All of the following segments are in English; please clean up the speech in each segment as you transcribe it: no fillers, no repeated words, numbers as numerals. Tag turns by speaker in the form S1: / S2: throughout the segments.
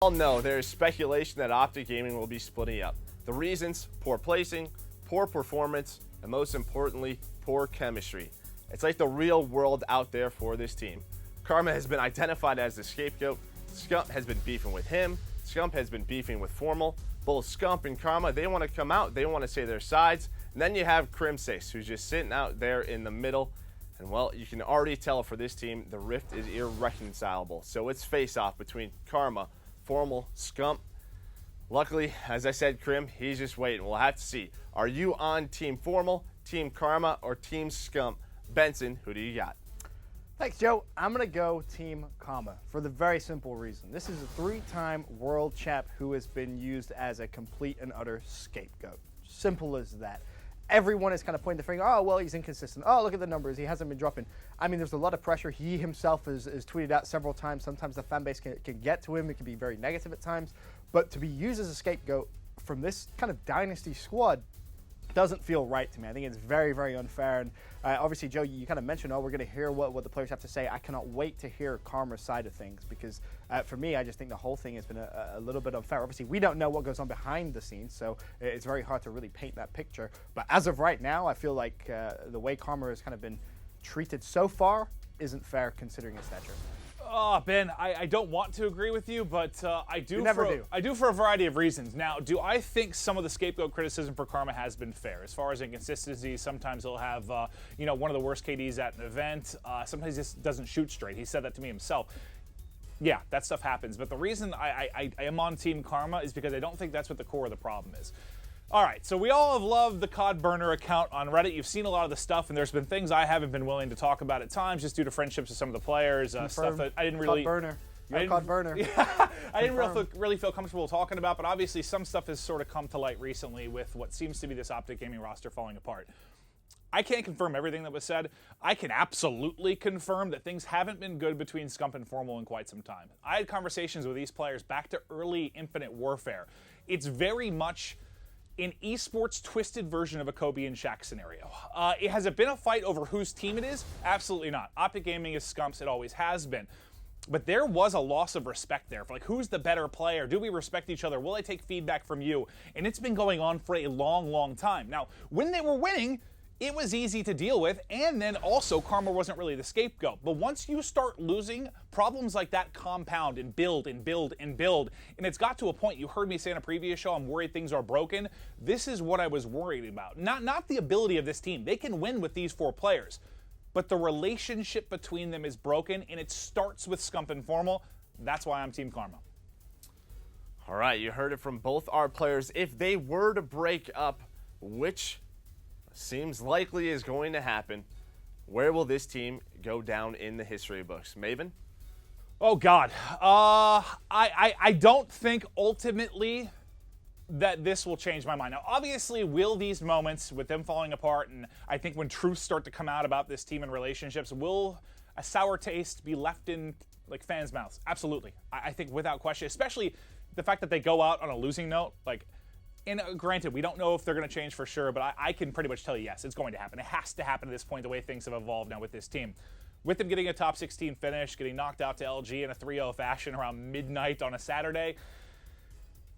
S1: All know there is speculation that OpTic Gaming will be splitting up. The reasons: poor placing, poor performance, and most importantly, poor chemistry. It's like the real world out there for this team. Karma has been identified as the scapegoat. Scump has been beefing with him. Scump has been beefing with FormaL. Both Scump and Karma, they want to come out, they want to say their sides. And then you have Crimsace, who's just sitting out there in the middle. And well, you can already tell for this team, the rift is irreconcilable. So it's face-off between Karma, FormaL, Scump. Luckily, as I said, Crim, he's just waiting. We'll have to see. Are you on Team FormaL, Team Karma, or Team Scump? Benson, who do you got?
S2: Thanks, Joe. I'm going to go Team Karma for the very simple reason. This is a 3-time world champ who has been used as a complete and utter scapegoat. Simple as that. Everyone is kind of pointing the finger, oh, well, he's inconsistent. Oh, look at the numbers. He hasn't been dropping. I mean, there's a lot of pressure. He himself has tweeted out several times. Sometimes the fan base can get to him. It can be very negative at times. But to be used as a scapegoat from this kind of dynasty squad doesn't feel right to me. I think it's very, very unfair. And obviously, Joe, you kind of mentioned, oh, we're going to hear what the players have to say. I cannot wait to hear Karma's side of things because for me, I just think the whole thing has been a little bit unfair. Obviously, we don't know what goes on behind the scenes, so it's very hard to really paint that picture. But as of right now, I feel like the way Karma has kind of been treated so far isn't fair considering his stature.
S3: Oh, Ben, I don't want to agree with you, but I do. I do for a variety of reasons. Now, do I think some of the scapegoat criticism for Karma has been fair? As far as inconsistency, sometimes he'll have, one of the worst KDs at an event. Sometimes he just doesn't shoot straight. He said that to me himself. Yeah, that stuff happens. But the reason I am on Team Karma is because I don't think that's what the core of the problem is. All right, so we all have loved the COD Burner account on Reddit. You've seen a lot of the stuff, and there's been things I haven't been willing to talk about at times just due to friendships with some of the players, stuff that I didn't really...
S2: COD Burner. You're a COD Burner.
S3: Yeah, I didn't really feel comfortable talking about, but obviously some stuff has sort of come to light recently with what seems to be this OpTic Gaming roster falling apart. I can't confirm everything that was said. I can absolutely confirm that things haven't been good between Scump and FormaL in quite some time. I had conversations with these players back to early Infinite Warfare. It's very much an esports twisted version of a Kobe and Shaq scenario. Has it been a fight over whose team it is? Absolutely not. OpTic Gaming is Scump's. It always has been. But there was a loss of respect there for like, who's the better player? Do we respect each other? Will I take feedback from you? And it's been going on for a long, long time. Now, when they were winning, it was easy to deal with, and then also Karma wasn't really the scapegoat. But once you start losing, problems like that compound and build and build and build, and it's got to a point, you heard me say in a previous show, I'm worried things are broken. This is what I was worried about. Not the ability of this team. They can win with these 4 players, but the relationship between them is broken, and it starts with Scump and FormaL. That's why I'm Team Karma.
S1: All right, you heard it from both our players. If they were to break up, which seems likely is going to happen, where will this team go down in the history books? Maven?
S3: Oh, God. I don't think ultimately that this will change my mind. Now, obviously, will these moments with them falling apart, and I think when truths start to come out about this team and relationships, will a sour taste be left in like fans' mouths? Absolutely. I think without question, especially the fact that they go out on a losing note, like, and granted, we don't know if they're going to change for sure, but I can pretty much tell you, yes, it's going to happen. It has to happen at this point, the way things have evolved now with this team. With them getting a top 16 finish, getting knocked out to LG in a 3-0 fashion around midnight on a Saturday,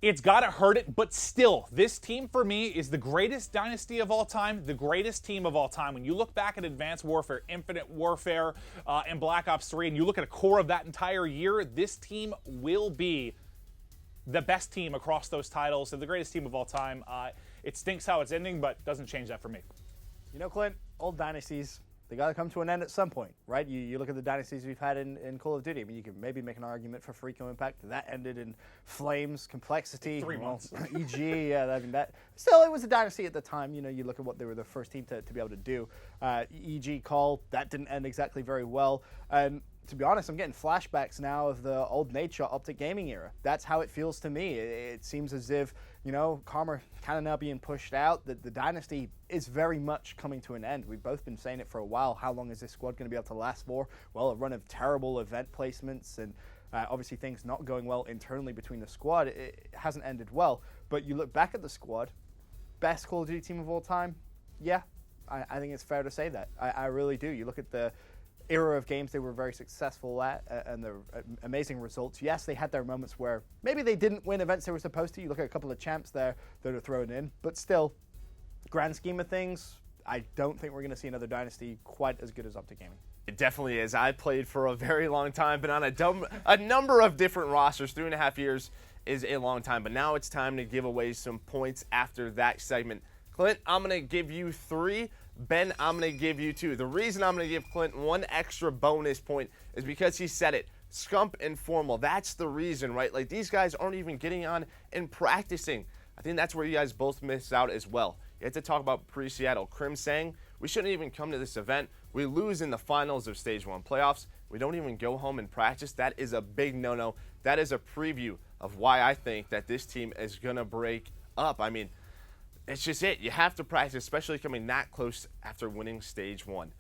S3: it's got to hurt it, but still, this team for me is the greatest dynasty of all time, the greatest team of all time. When you look back at Advanced Warfare, Infinite Warfare, and Black Ops 3, and you look at a core of that entire year, this team will be the best team across those titles. They're the greatest team of all time. It stinks how it's ending, but doesn't change that for me.
S2: You know, Clint, old dynasties, they got to come to an end at some point, right? You look at the dynasties we've had in Call of Duty. I mean, you can maybe make an argument for Freako Impact. That ended in flames, complexity.
S3: 3 months.
S2: EG, yeah, I mean, that still, it was a dynasty at the time. You know, you look at what they were the first team to be able to do. EG Call, that didn't end exactly very well. To be honest, I'm getting flashbacks now of the old Nature OpTic Gaming era. That's how it feels to me. It seems as if, you know, Karma kind of now being pushed out. The dynasty is very much coming to an end. We've both been saying it for a while. How long is this squad going to be able to last for? Well, a run of terrible event placements and obviously things not going well internally between the squad. It hasn't ended well. But you look back at the squad, best Call of Duty team of all time? Yeah, I think it's fair to say that. I really do. You look at the era of games they were very successful at and the amazing results. Yes, they had their moments where maybe they didn't win events they were supposed to. You look at a couple of champs there that are thrown in, but still, grand scheme of things, I don't think we're going to see another dynasty quite as good as OpTic Gaming.
S1: It definitely is. I played for a very long time, been on a number of different rosters. 3.5 years is a long time, but now it's time to give away some points after that segment. Clint, I'm going to give you 3. Ben, I'm going to give you 2. The reason I'm going to give Clint 1 extra bonus point is because he said it. Scump and FormaL, that's the reason, right? Like, these guys aren't even getting on and practicing. I think that's where you guys both missed out as well. You had to talk about pre-Seattle. Krim saying, we shouldn't even come to this event. We lose in the finals of Stage 1 playoffs. We don't even go home and practice. That is a big no-no. That is a preview of why I think that this team is going to break up. I mean, it's just it. You have to practice, especially coming that close after winning Stage 1.